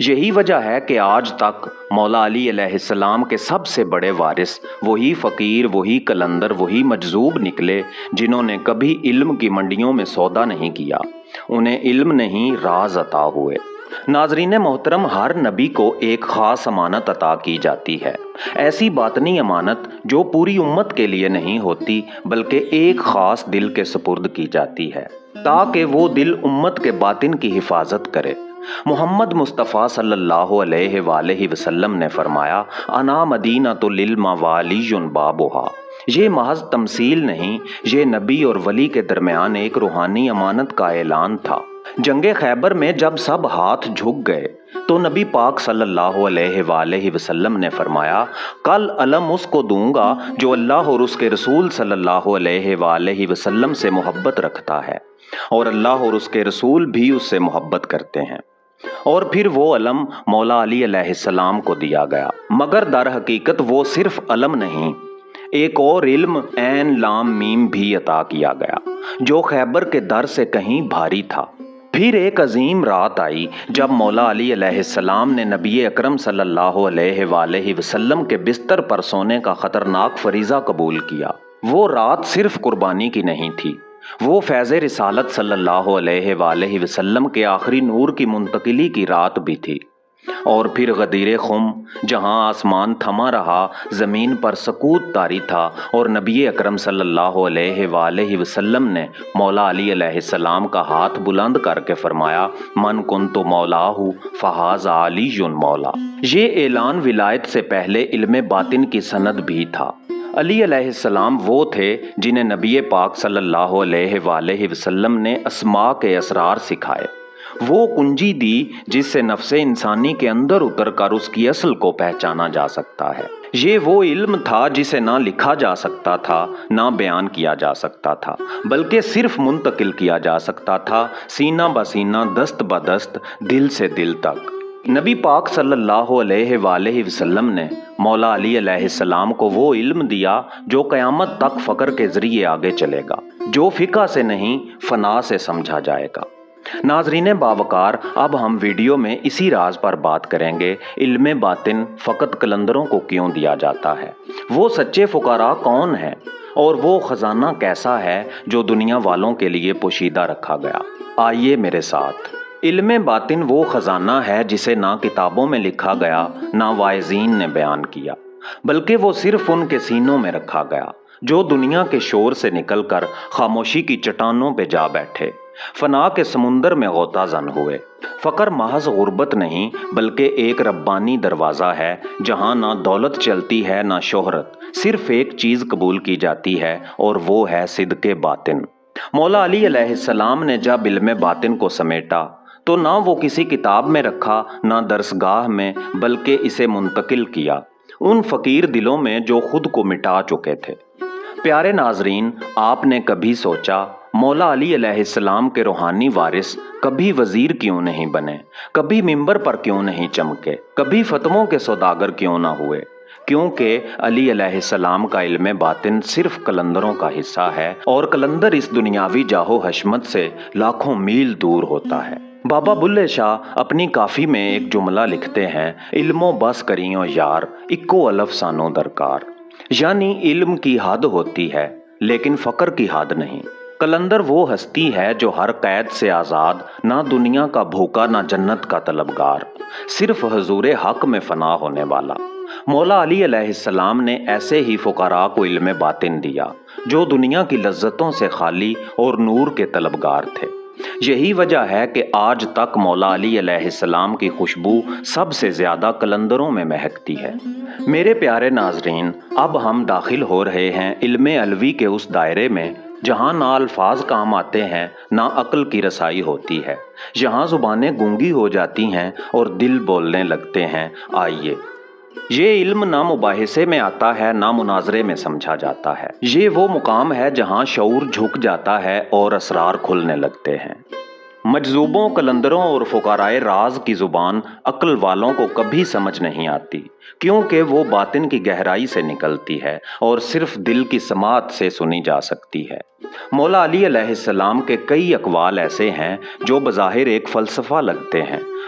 یہی وجہ ہے کہ آج تک مولا علی علیہ السلام کے سب سے بڑے وارث وہی فقیر، وہی قلندر، وہی مجذوب نکلے جنہوں نے کبھی علم کی منڈیوں میں سودا نہیں کیا، انہیں علم نہیں راز عطا ہوئے۔ ناظرین محترم، ہر نبی کو ایک خاص امانت عطا کی جاتی ہے، ایسی باطنی امانت جو پوری امت کے لیے نہیں ہوتی بلکہ ایک خاص دل کے سپرد کی جاتی ہے تاکہ وہ دل امت کے باطن کی حفاظت کرے۔ محمد مصطفیٰ صلی اللہ علیہ وآلہ وسلم نے فرمایا، انا مدینۃ العلم وعلی بابھا۔ یہ محض تمثیل نہیں، یہ نبی اور ولی کے درمیان ایک روحانی امانت کا اعلان تھا۔ جنگ خیبر میں جب سب ہاتھ جھک گئے تو نبی پاک صلی اللہ علیہ وآلہ وسلم نے فرمایا، کل علم اس کو دوں گا جو اللہ اور اس کے رسول صلی اللہ علیہ وآلہ وسلم سے محبت رکھتا ہے، اور اللہ اور اس کے رسول بھی اس سے محبت کرتے ہیں۔ اور پھر وہ علم مولا علی علیہ السلام کو دیا گیا، مگر در حقیقت وہ صرف علم نہیں، ایک اور علم عین لام میم بھی عطا کیا گیا جو خیبر کے در سے کہیں بھاری تھا۔ پھر ایک عظیم رات آئی جب مولا علی علیہ السلام نے نبی اکرم صلی اللہ علیہ وآلہ وسلم کے بستر پر سونے کا خطرناک فریضہ قبول کیا۔ وہ رات صرف قربانی کی نہیں تھی، وہ فیض رسالت صلی اللہ علیہ وآلہ وسلم کے آخری نور کی منتقلی کی رات بھی تھی۔ اور پھر غدیر خم، جہاں آسمان تھما رہا، زمین پر سکوت طاری تھا، اور نبی اکرم صلی اللہ علیہ وآلہ وسلم نے مولا علی علیہ السلام کا ہاتھ بلند کر کے فرمایا، من کنت مولاہ فہذا علی مولا۔ یہ اعلان ولایت سے پہلے علم باطن کی سند بھی تھا۔ علی علیہ السلام وہ تھے جنہیں نبی پاک صلی اللہ علیہ وآلہ وسلم نے اسماء کے اسرار سکھائے، وہ کنجی دی جس سے نفس انسانی کے اندر اتر کر اس کی اصل کو پہچانا جا سکتا ہے۔ یہ وہ علم تھا جسے نہ لکھا جا سکتا تھا، نہ بیان کیا جا سکتا تھا، بلکہ صرف منتقل کیا جا سکتا تھا، سینہ بسینہ، دست بدست، دل سے دل تک۔ نبی پاک صلی اللہ علیہ وآلہ وسلم نے مولا علی علیہ السلام کو وہ علم دیا جو قیامت تک فقر کے ذریعے آگے چلے گا، جو فقہ سے نہیں فنا سے سمجھا جائے گا۔ ناظرین باوقار، اب ہم ویڈیو میں اسی راز پر بات کریں گے، علم باطن فقط قلندروں کو کیوں دیا جاتا ہے، وہ سچے فقراء کون ہیں، اور وہ خزانہ کیسا ہے جو دنیا والوں کے لیے پوشیدہ رکھا گیا۔ آئیے میرے ساتھ۔ علم باطن وہ خزانہ ہے جسے نہ کتابوں میں لکھا گیا، نہ واعظین نے بیان کیا، بلکہ وہ صرف ان کے سینوں میں رکھا گیا جو دنیا کے شور سے نکل کر خاموشی کی چٹانوں پہ جا بیٹھے، فنا کے سمندر میں غوطہ زن ہوئے۔ فقر محض غربت نہیں بلکہ ایک ربانی دروازہ ہے جہاں نہ دولت چلتی ہے نہ شہرت، صرف ایک چیز قبول کی جاتی ہے اور وہ ہے صدق باطن۔ مولا علی علیہ السلام نے جب علم باطن کو سمیٹا تو نہ وہ کسی کتاب میں رکھا، نہ درسگاہ میں، بلکہ اسے منتقل کیا ان فقیر دلوں میں جو خود کو مٹا چکے تھے۔ پیارے ناظرین، آپ نے کبھی سوچا مولا علی علیہ السلام کے روحانی وارث کبھی وزیر کیوں نہیں بنے، کبھی منبر پر کیوں نہیں چمکے، کبھی فتووں کے سوداگر کیوں نہ ہوئے؟ کیونکہ علی علیہ السلام کا علم باطن صرف قلندروں کا حصہ ہے، اور قلندر اس دنیاوی جاہو حشمت سے لاکھوں میل دور ہوتا ہے۔ بابا بلے شاہ اپنی کافی میں ایک جملہ لکھتے ہیں، علمو بس کریوں یار، اکو الف سانو درکار، یعنی علم کی حد ہوتی ہے لیکن فقر کی حد نہیں۔ قلندر وہ ہستی ہے جو ہر قید سے آزاد، نہ دنیا کا بھوکا نہ جنت کا طلبگار، صرف حضور حق میں فنا ہونے والا۔ مولا علی علیہ السلام نے ایسے ہی فقراء کو علم باطن دیا جو دنیا کی لذتوں سے خالی اور نور کے طلبگار تھے۔ یہی وجہ ہے کہ آج تک مولا علی علیہ السلام کی خوشبو سب سے زیادہ قلندروں میں مہکتی ہے۔ میرے پیارے ناظرین، اب ہم داخل ہو رہے ہیں علم علوی کے اس دائرے میں جہاں نہ الفاظ کام آتے ہیں نہ عقل کی رسائی ہوتی ہے، جہاں زبانیں گونگی ہو جاتی ہیں اور دل بولنے لگتے ہیں۔ آئیے، یہ علم نہ مباحثے میں آتا ہے نہ مناظرے میں سمجھا جاتا ہے، یہ وہ مقام ہے جہاں شعور جھک جاتا ہے اور اسرار کھلنے لگتے ہیں۔ مجذوبوں، قلندروں اور فقراء راز کی زبان عقل والوں کو کبھی سمجھ نہیں آتی، کیونکہ وہ باطن کی گہرائی سے نکلتی ہے اور صرف دل کی سماعت سے سنی جا سکتی ہے۔ مولا علی علیہ السلام کے کئی اقوال ایسے ہیں جو بظاہر ایک فلسفہ لگتے ہیں،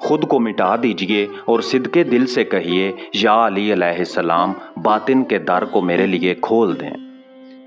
خود کو مٹا دیجئے اور صدقے دل سے کہیے یا علی علیہ السلام باطن کے در کو میرے لیے کھول دیں۔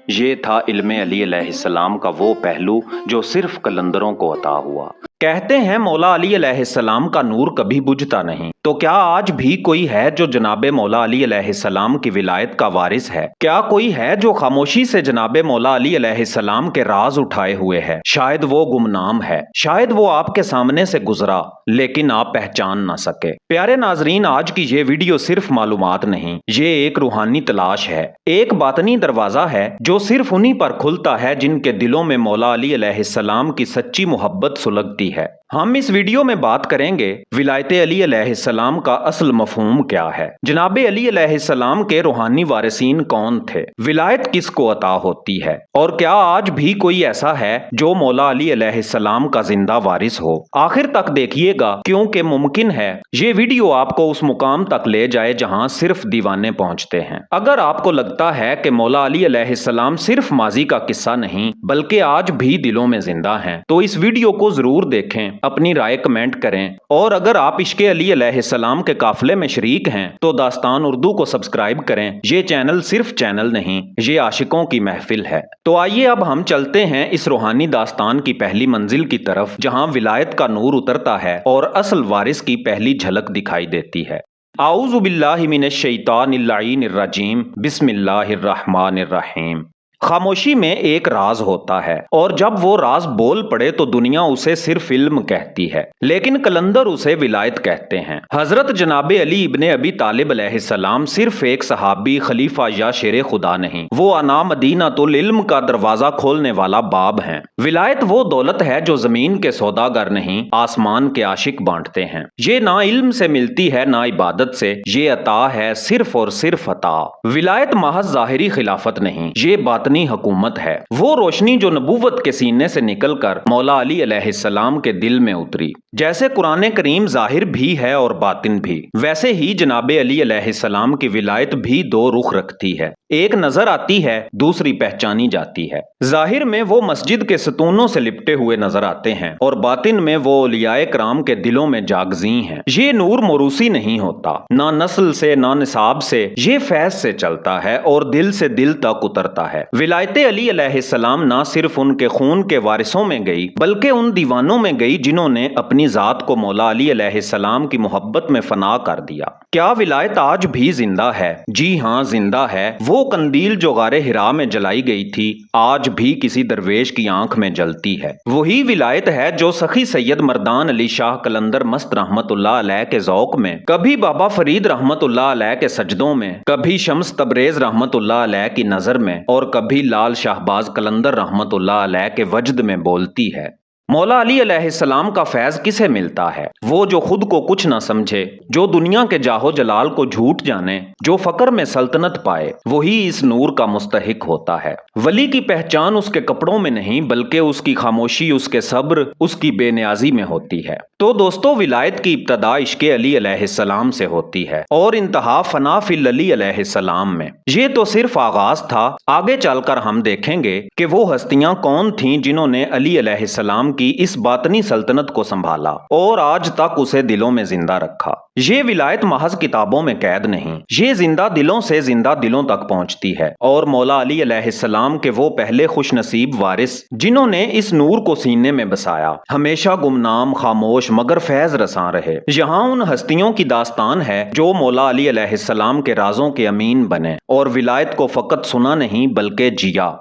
یہ تھا علم علی علیہ السلام کا وہ پہلو جو صرف قلندروں کو عطا ہوا۔ کہتے ہیں مولا علی علیہ السلام کا نور کبھی بجھتا نہیں، تو کیا آج بھی کوئی ہے جو جناب مولا علی علیہ السلام کی ولایت کا وارث ہے؟ کیا کوئی ہے جو خاموشی سے جناب مولا علی علیہ السلام کے راز اٹھائے ہوئے ہے؟ شاید وہ گمنام ہے، شاید وہ آپ کے سامنے سے گزرا لیکن آپ پہچان نہ سکے۔ پیارے ناظرین، آج کی یہ ویڈیو صرف معلومات نہیں، یہ ایک روحانی تلاش ہے، ایک باطنی دروازہ ہے جو صرف انہی پر کھلتا ہے جن کے دلوں میں مولا علی علیہ السلام کی سچی محبت سلگتی ہے۔ ہم اس ویڈیو میں بات کریں گے ولایت علی علیہ السلام کا اصل مفہوم کیا ہے، جناب علی علیہ السلام کے روحانی وارثین کون تھے، ولایت کس کو عطا ہوتی ہے، اور کیا آج بھی کوئی ایسا ہے جو مولا علی علیہ السلام کا زندہ وارث ہو۔ آخر تک دیکھیے گا کیونکہ ممکن ہے یہ ویڈیو آپ کو اس مقام تک لے جائے جہاں صرف دیوانے پہنچتے ہیں۔ اگر آپ کو لگتا ہے کہ مولا علی علیہ السلام صرف ماضی کا قصہ نہیں بلکہ آج بھی دلوں میں زندہ ہیں تو اس ویڈیو کو ضرور دیکھیں، اپنی رائے کمنٹ کریں، اور اگر آپ عشق علی علیہ السلام کے قافلے میں شریک ہیں تو داستان اردو کو سبسکرائب کریں۔ یہ چینل صرف چینل نہیں، یہ عاشقوں کی محفل ہے۔ تو آئیے اب ہم چلتے ہیں اس روحانی داستان کی پہلی منزل کی طرف جہاں ولایت کا نور اترتا ہے اور اصل وارث کی پہلی جھلک دکھائی دیتی ہے۔ اعوذ باللہ من الشیطان اللعین الرجیم، بسم اللہ الرحمن الرحیم۔ خاموشی میں ایک راز ہوتا ہے اور جب وہ راز بول پڑے تو دنیا اسے صرف علم کہتی ہے، لیکن قلندر اسے ولایت کہتے ہیں۔ حضرت جناب علی ابن ابی طالب علیہ السلام صرف ایک صحابی، خلیفہ یا شیر خدا نہیں، وہ انا مدینۃ العلم کا دروازہ کھولنے والا باب ہیں۔ ولایت وہ دولت ہے جو زمین کے سوداگر نہیں، آسمان کے عاشق بانٹتے ہیں۔ یہ نہ علم سے ملتی ہے نہ عبادت سے، یہ عطا ہے، صرف اور صرف عطا۔ ولایت محض ظاہری خلافت نہیں، یہ باطنی حکومت ہے، وہ روشنی جو نبوت کے سینے سے نکل کر مولا علی علیہ السلام کے دل میں اتری۔ جیسے قرآن کریم ظاہر بھی ہے اور باطن بھی، ویسے ہی جناب علی علیہ السلام کی ولایت بھی دو رخ رکھتی ہے، ایک نظر آتی ہے، دوسری پہچانی جاتی ہے۔ ظاہر میں وہ مسجد کے ستونوں سے لپٹے ہوئے نظر آتے ہیں اور باطن میں وہ اولیاء کرام کے دلوں میں جاگزیں ہیں۔ یہ نور موروثی نہیں ہوتا، نہ نسل سے نہ نساب سے، یہ فیض سے چلتا ہے اور دل سے دل تک اترتا ہے۔ ولایت علی علیہ السلام نہ صرف ان کے خون کے وارثوں میں گئی بلکہ ان دیوانوں میں گئی جنہوں نے اپنی ذات کو مولا علی علیہ السلام کی محبت میں فنا کر دیا۔ کیا ولایت آج بھی زندہ ہے؟ جی ہاں، زندہ ہے۔ وہ قندیل جو غار حرا میں جلائی گئی تھی آج بھی کسی درویش کی آنکھ میں جلتی ہے۔ وہی ولایت ہے جو سخی سید مردان علی شاہ قلندر مست رحمت اللہ علیہ کے ذوق میں، کبھی بابا فرید رحمت اللہ علیہ کے سجدوں میں، کبھی شمس تبریز رحمت اللہ علیہ کی نظر میں اور کبھی لال شہباز قلندر رحمت اللہ علیہ کے وجد میں بولتی ہے۔ مولا علی علیہ السلام کا فیض کسے ملتا ہے؟ وہ جو خود کو کچھ نہ سمجھے، جو دنیا کے جاہو جلال کو جھوٹ جانے، جو فقر میں سلطنت پائے، وہی اس نور کا مستحق ہوتا ہے۔ ولی کی پہچان اس کے کپڑوں میں نہیں بلکہ اس کی خاموشی، اس کے صبر، اس کی بے نیازی میں ہوتی ہے۔ تو دوستو، ولایت کی ابتدا عشق علی علیہ السلام سے ہوتی ہے اور انتہا فنا فی علی علیہ السلام میں۔ یہ تو صرف آغاز تھا، آگے چل کر ہم دیکھیں گے کہ وہ ہستیاں کون تھیں جنہوں نے علی علیہ السلام کی اس باطنی سلطنت کو سنبھالا اور آج تک اسے دلوں میں زندہ رکھا۔ یہ ولایت محض کتابوں میں قید نہیں، یہ زندہ دلوں سے زندہ دلوں تک پہنچتی ہے، اور مولا علی علیہ السلام کے وہ پہلے خوش نصیب وارث جنہوں نے اس نور کو سینے میں بسایا ہمیشہ گمنام، خاموش مگر فیض رساں رہے۔ یہاں ان ہستیوں کی داستان ہے جو مولا علی علیہ السلام کے رازوں کے امین بنے اور ولایت کو فقط سنا نہیں بلکہ جیا۔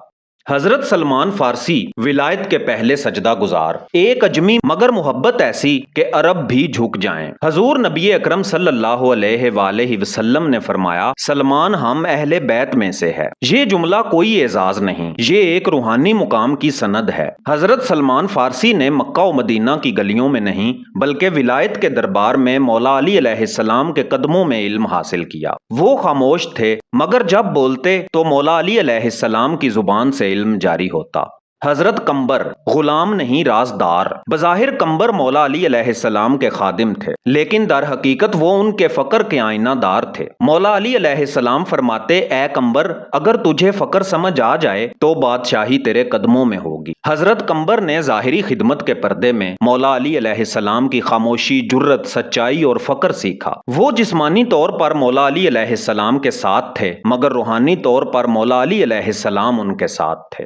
حضرت سلمان فارسی ولایت کے پہلے سجدہ گزار، ایک اجمی مگر محبت ایسی کہ عرب بھی جھک جائیں۔ حضور نبی اکرم صلی اللہ علیہ وآلہ وسلم نے فرمایا، سلمان ہم اہل بیت میں سے ہے۔ یہ جملہ کوئی اعزاز نہیں، یہ ایک روحانی مقام کی سند ہے۔ حضرت سلمان فارسی نے مکہ و مدینہ کی گلیوں میں نہیں بلکہ ولایت کے دربار میں مولا علی علیہ السلام کے قدموں میں علم حاصل کیا۔ وہ خاموش تھے مگر جب بولتے تو مولا علی علیہ السلام کی زبان سے علم جاری ہوتا۔ حضرت قمبر غلام نہیں رازدار۔ بظاہر قمبر مولا علی علیہ السلام کے خادم تھے، لیکن در حقیقت وہ ان کے فقر کے آئینہ دار تھے۔ مولا علی علیہ السلام فرماتے، اے قمبر، اگر تجھے فقر سمجھ آ جائے تو بادشاہی تیرے قدموں میں ہوگی۔ حضرت قمبر نے ظاہری خدمت کے پردے میں مولا علی علیہ السلام کی خاموشی، جرت، سچائی اور فقر سیکھا۔ وہ جسمانی طور پر مولا علی علیہ السلام کے ساتھ تھے، مگر روحانی طور پر مولا علی علیہ السلام ان کے ساتھ تھے۔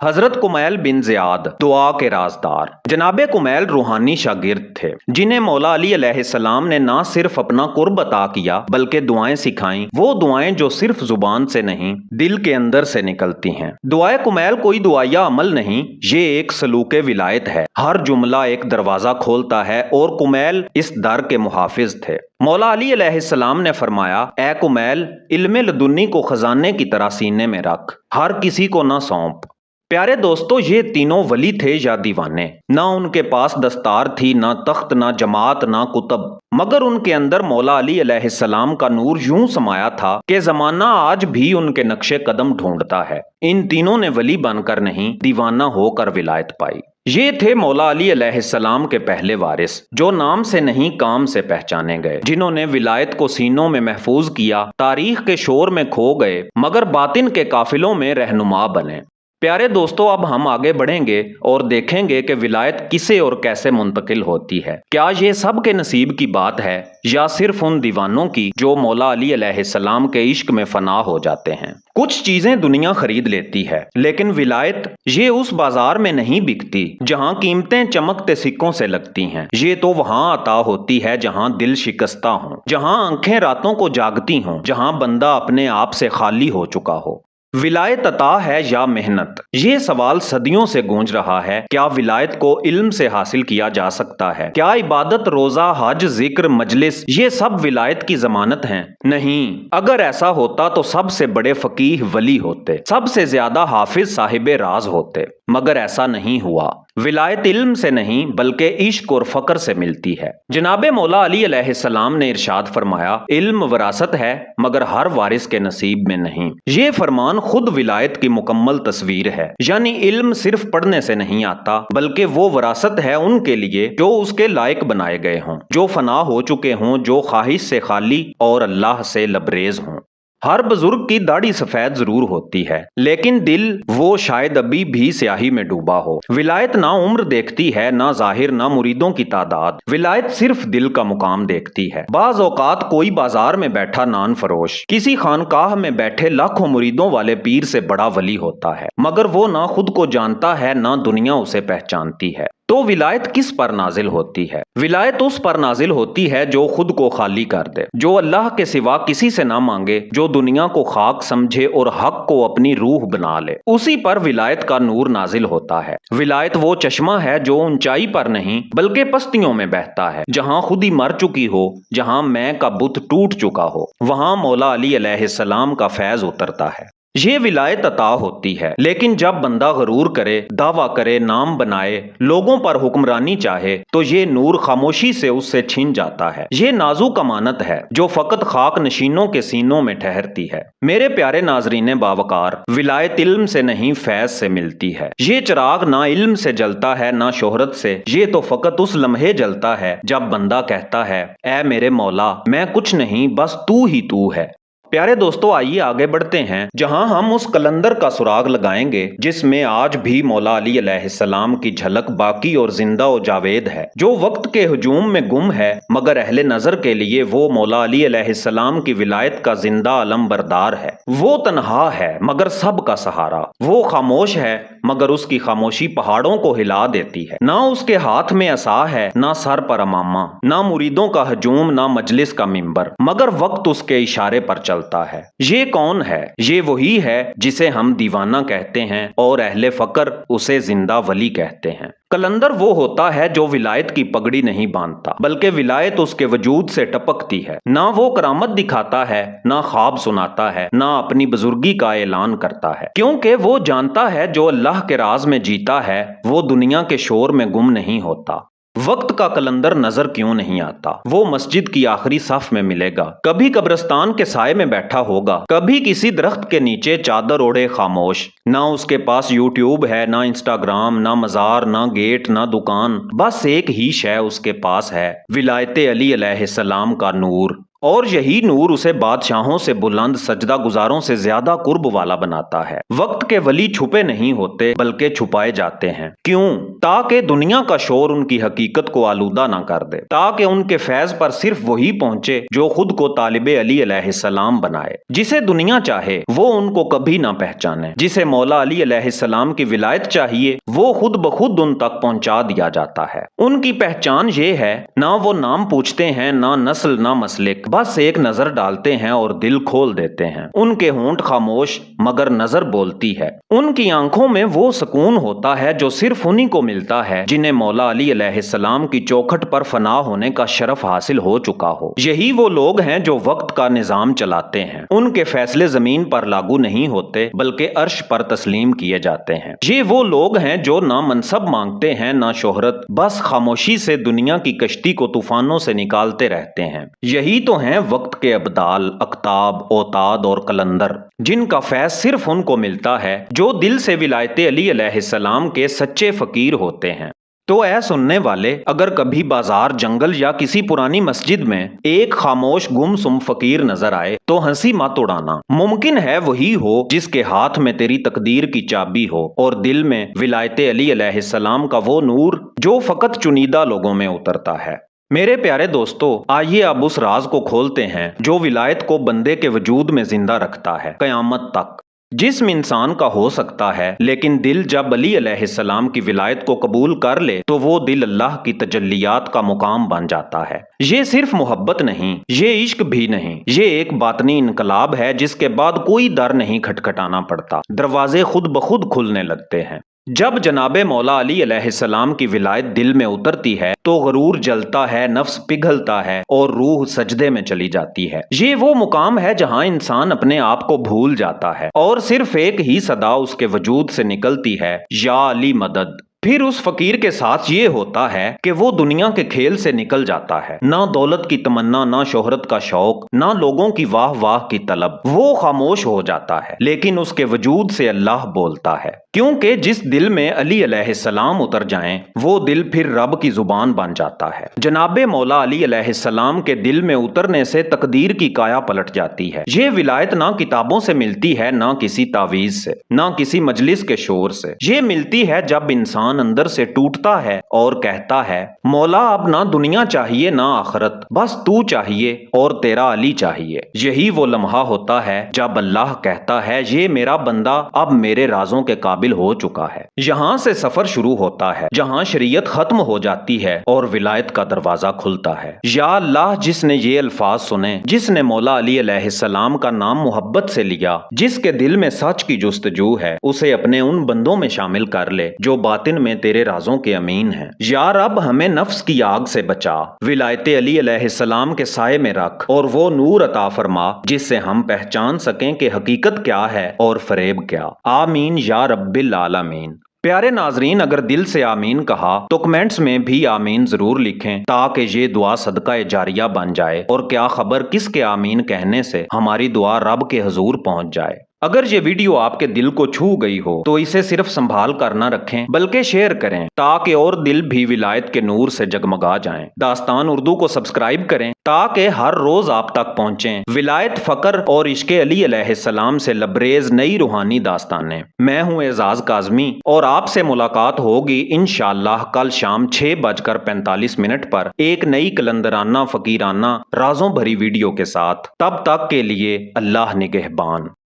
حضرت کمیل بن زیاد دعا کے رازدار۔ جناب کمیل روحانی شاگرد تھے، جنہیں مولا علی علیہ السلام نے نہ صرف اپنا قرب عطا کیا بلکہ دعائیں سکھائیں، وہ دعائیں جو صرف زبان سے نہیں دل کے اندر سے نکلتی ہیں۔ دعائے کمیل کوئی دعائیہ عمل نہیں، یہ ایک سلوک ولایت ہے۔ ہر جملہ ایک دروازہ کھولتا ہے اور کمیل اس در کے محافظ تھے۔ مولا علی علیہ السلام نے فرمایا، اے کمیل، علم لدنی کو خزانے کی طرح سینے میں رکھ، ہر کسی کو نہ سونپ۔ پیارے دوستو، یہ تینوں ولی تھے یا دیوانے؟ نہ ان کے پاس دستار تھی، نہ تخت، نہ جماعت، نہ کتب، مگر ان کے اندر مولا علی علیہ السلام کا نور یوں سمایا تھا کہ زمانہ آج بھی ان کے نقش قدم ڈھونڈتا ہے۔ ان تینوں نے ولی بن کر نہیں، دیوانہ ہو کر ولایت پائی۔ یہ تھے مولا علی علیہ السلام کے پہلے وارث، جو نام سے نہیں کام سے پہچانے گئے، جنہوں نے ولایت کو سینوں میں محفوظ کیا، تاریخ کے شور میں کھو گئے مگر باطن کے قافلوں میں رہنما بنے۔ پیارے دوستو، اب ہم آگے بڑھیں گے اور دیکھیں گے کہ ولایت کسے اور کیسے منتقل ہوتی ہے۔ کیا یہ سب کے نصیب کی بات ہے یا صرف ان دیوانوں کی جو مولا علی علیہ السلام کے عشق میں فنا ہو جاتے ہیں؟ کچھ چیزیں دنیا خرید لیتی ہے، لیکن ولایت یہ اس بازار میں نہیں بکتی جہاں قیمتیں چمکتے سکوں سے لگتی ہیں۔ یہ تو وہاں عطا ہوتی ہے جہاں دل شکستہ ہوں، جہاں آنکھیں راتوں کو جاگتی ہوں، جہاں بندہ اپنے آپ سے خالی ہو چکا ہو۔ ولایت عطا ہے یا محنت؟ یہ سوال صدیوں سے گونج رہا ہے۔ کیا ولایت کو علم سے حاصل کیا جا سکتا ہے؟ کیا عبادت، روزہ، حج، ذکر، مجلس یہ سب ولایت کی ضمانت ہیں؟ نہیں۔ اگر ایسا ہوتا تو سب سے بڑے فقیہ ولی ہوتے، سب سے زیادہ حافظ صاحب راز ہوتے، مگر ایسا نہیں ہوا۔ ولایت علم سے نہیں بلکہ عشق اور فقر سے ملتی ہے۔ جناب مولا علی علیہ السلام نے ارشاد فرمایا، علم وراثت ہے مگر ہر وارث کے نصیب میں نہیں۔ یہ فرمان خود ولایت کی مکمل تصویر ہے، یعنی علم صرف پڑھنے سے نہیں آتا بلکہ وہ وراثت ہے ان کے لیے جو اس کے لائق بنائے گئے ہوں، جو فنا ہو چکے ہوں، جو خواہش سے خالی اور اللہ سے لبریز ہوں۔ ہر بزرگ کی داڑھی سفید ضرور ہوتی ہے، لیکن دل وہ شاید ابھی بھی سیاہی میں ڈوبا ہو۔ ولایت نہ عمر دیکھتی ہے، نہ ظاہر، نہ مریدوں کی تعداد۔ ولایت صرف دل کا مقام دیکھتی ہے۔ بعض اوقات کوئی بازار میں بیٹھا نان فروش کسی خانقاہ میں بیٹھے لاکھوں مریدوں والے پیر سے بڑا ولی ہوتا ہے، مگر وہ نہ خود کو جانتا ہے، نہ دنیا اسے پہچانتی ہے۔ تو ولایت کس پر نازل ہوتی ہے؟ ولایت اس پر نازل ہوتی ہے جو خود کو خالی کر دے، جو اللہ کے سوا کسی سے نہ مانگے، جو دنیا کو خاک سمجھے اور حق کو اپنی روح بنا لے، اسی پر ولایت کا نور نازل ہوتا ہے۔ ولایت وہ چشمہ ہے جو اونچائی پر نہیں بلکہ پستیوں میں بہتا ہے۔ جہاں خودی مر چکی ہو، جہاں میں کا بت ٹوٹ چکا ہو، وہاں مولا علی علیہ السلام کا فیض اترتا ہے۔ یہ ولایت عطا ہوتی ہے، لیکن جب بندہ غرور کرے، دعویٰ کرے، نام بنائے، لوگوں پر حکمرانی چاہے تو یہ نور خاموشی سے اس سے چھن جاتا ہے۔ یہ نازک امانت ہے جو فقط خاک نشینوں کے سینوں میں ٹھہرتی ہے۔ میرے پیارے ناظرین باوقار، ولایت علم سے نہیں فیض سے ملتی ہے۔ یہ چراغ نہ علم سے جلتا ہے نہ شہرت سے، یہ تو فقط اس لمحے جلتا ہے جب بندہ کہتا ہے، اے میرے مولا، میں کچھ نہیں، بس تو ہی تو ہے۔ پیارے دوستو، آئیے آگے بڑھتے ہیں جہاں ہم اس قلندر کا سراغ لگائیں گے جس میں آج بھی مولا علی علیہ السلام کی جھلک باقی اور زندہ و جاوید ہے، جو وقت کے ہجوم میں گم ہے مگر اہل نظر کے لیے وہ مولا علی علیہ السلام کی ولایت کا زندہ علم بردار ہے۔ وہ تنہا ہے مگر سب کا سہارا، وہ خاموش ہے مگر اس کی خاموشی پہاڑوں کو ہلا دیتی ہے۔ نہ اس کے ہاتھ میں عصا ہے، نہ سر پر امامہ، نہ مریدوں کا ہجوم، نہ مجلس کا منبر، مگر وقت اس کے اشارے پر چلتا ہے۔ یہ کون ہے؟ یہ وہی ہے جسے ہم دیوانہ کہتے ہیں اور اہل فقر اسے زندہ ولی کہتے ہیں۔ قلندر وہ ہوتا ہے جو ولایت کی پگڑی نہیں باندھتا بلکہ ولایت اس کے وجود سے ٹپکتی ہے۔ نہ وہ کرامت دکھاتا ہے، نہ خواب سناتا ہے، نہ اپنی بزرگی کا اعلان کرتا ہے، کیونکہ وہ جانتا ہے جو اللہ کے راز میں جیتا ہے وہ دنیا کے شور میں گم نہیں ہوتا۔ وقت کا کلندر نظر کیوں نہیں آتا؟ وہ مسجد کی آخری صف میں ملے گا، کبھی قبرستان کے سائے میں بیٹھا ہوگا، کبھی کسی درخت کے نیچے چادر اوڑھے خاموش۔ نہ اس کے پاس یوٹیوب ہے، نہ انسٹاگرام، نہ مزار، نہ گیٹ، نہ دکان، بس ایک ہی شے اس کے پاس ہے، ولایت علی علیہ السلام کا نور۔ اور یہی نور اسے بادشاہوں سے بلند، سجدہ گزاروں سے زیادہ قرب والا بناتا ہے۔ وقت کے ولی چھپے نہیں ہوتے بلکہ چھپائے جاتے ہیں۔ کیوں؟ تاکہ دنیا کا شور ان کی حقیقت کو آلودہ نہ کر دے، تاکہ ان کے فیض پر صرف وہی پہنچے جو خود کو طالب علی علیہ السلام بنائے۔ جسے دنیا چاہے وہ ان کو کبھی نہ پہچانے، جسے مولا علی علیہ السلام کی ولایت چاہیے وہ خود بخود ان تک پہنچا دیا جاتا ہے۔ ان کی پہچان یہ ہے، نہ وہ نام پوچھتے ہیں، نہ نسل، نہ مسلک، بس ایک نظر ڈالتے ہیں اور دل کھول دیتے ہیں۔ ان کے ہونٹ خاموش مگر نظر بولتی ہے۔ ان کی آنکھوں میں وہ سکون ہوتا ہے جو صرف انہی کو ملتا ہے جنہیں مولا علی علیہ السلام کی چوکھٹ پر فنا ہونے کا شرف حاصل ہو چکا ہو۔ یہی وہ لوگ ہیں جو وقت کا نظام چلاتے ہیں۔ ان کے فیصلے زمین پر لاگو نہیں ہوتے بلکہ عرش پر تسلیم کیے جاتے ہیں۔ یہ وہ لوگ ہیں جو نہ منصب مانگتے ہیں نہ شہرت، بس خاموشی سے دنیا کی کشتی کو طوفانوں سے نکالتے رہتے ہیں۔ یہی تو ہیں وقت کے ابدال، اقطاب، اوتاد اور قلندر، جن کا فیض صرف ان کو ملتا ہے جو دل سے ولایت علی علیہ السلام کے سچے فقیر ہوتے ہیں۔ تو اے سننے والے، اگر کبھی بازار، جنگل یا کسی پرانی مسجد میں ایک خاموش گمسم فقیر نظر آئے تو ہنسی مت اڑانا۔ ممکن ہے وہی ہو جس کے ہاتھ میں تیری تقدیر کی چابی ہو اور دل میں ولایت علی علیہ السلام کا وہ نور جو فقط چنیدہ لوگوں میں اترتا ہے۔ میرے پیارے دوستو، آئیے اب اس راز کو کھولتے ہیں جو ولایت کو بندے کے وجود میں زندہ رکھتا ہے قیامت تک۔ جسم انسان کا ہو سکتا ہے لیکن دل جب علی علیہ السلام کی ولایت کو قبول کر لے تو وہ دل اللہ کی تجلیات کا مقام بن جاتا ہے۔ یہ صرف محبت نہیں، یہ عشق بھی نہیں، یہ ایک باطنی انقلاب ہے جس کے بعد کوئی در نہیں کھٹکھٹانا پڑتا، دروازے خود بخود کھلنے لگتے ہیں۔ جب جناب مولا علی علیہ السلام کی ولایت دل میں اترتی ہے تو غرور جلتا ہے، نفس پگھلتا ہے اور روح سجدے میں چلی جاتی ہے۔ یہ وہ مقام ہے جہاں انسان اپنے آپ کو بھول جاتا ہے اور صرف ایک ہی صدا اس کے وجود سے نکلتی ہے، یا علی مدد۔ پھر اس فقیر کے ساتھ یہ ہوتا ہے کہ وہ دنیا کے کھیل سے نکل جاتا ہے، نہ دولت کی تمنا، نہ شہرت کا شوق، نہ لوگوں کی واہ واہ کی طلب۔ وہ خاموش ہو جاتا ہے لیکن اس کے وجود سے اللہ بولتا ہے، کیونکہ جس دل میں علی علیہ السلام اتر جائیں وہ دل پھر رب کی زبان بن جاتا ہے۔ جناب مولا علی علیہ السلام کے دل میں اترنے سے تقدیر کی کایا پلٹ جاتی ہے۔ یہ ولایت نہ کتابوں سے ملتی ہے، نہ کسی تعویذ سے، نہ کسی مجلس کے شور سے۔ یہ ملتی ہے جب انسان اندر سے ٹوٹتا ہے اور کہتا ہے، مولا اب نہ دنیا چاہیے نہ آخرت، بس تو چاہیے اور تیرا علی چاہیے۔ یہی وہ لمحہ ہوتا ہے جب اللہ کہتا ہے، یہ میرا بندہ اب میرے رازوں کے قابل ہو چکا ہے۔ یہاں سے سفر شروع ہوتا ہے جہاں شریعت ختم ہو جاتی ہے اور ولایت کا دروازہ کھلتا ہے۔ یا اللہ، جس نے یہ الفاظ سنے، جس نے مولا علی علیہ السلام کا نام محبت سے لیا، جس کے دل میں سچ کی جستجو ہے، اسے اپنے ان بندوں میں شامل کر لے جو باطن میں تیرے رازوں کے امین ہیں۔ یا رب، ہمیں نفس کی آگ سے بچا، ولایت علی علیہ السلام کے سائے میں رکھ اور وہ نور عطا فرما جس سے ہم پہچان سکیں کہ حقیقت کیا ہے اور فریب کیا۔ آمین یا رب العالمین۔ پیارے ناظرین، اگر دل سے آمین کہا تو کمنٹس میں بھی آمین ضرور لکھیں تاکہ یہ دعا صدقہ جاریہ بن جائے، اور کیا خبر کس کے آمین کہنے سے ہماری دعا رب کے حضور پہنچ جائے۔ اگر یہ ویڈیو آپ کے دل کو چھو گئی ہو تو اسے صرف سنبھال کر نہ رکھیں بلکہ شیئر کریں تاکہ اور دل بھی ولایت کے نور سے جگمگا جائیں۔ داستان اردو کو سبسکرائب کریں تاکہ ہر روز آپ تک پہنچیں ولایت، فقر اور عشق علی علیہ السلام سے لبریز نئی روحانی داستانیں۔ میں ہوں اعزاز کاظمی اور آپ سے ملاقات ہوگی انشاءاللہ کل شام 6:45 پر ایک نئی کلندرانہ فقیرانہ رازوں بھری ویڈیو کے ساتھ۔ تب تک کے لیے اللہ نگہبان۔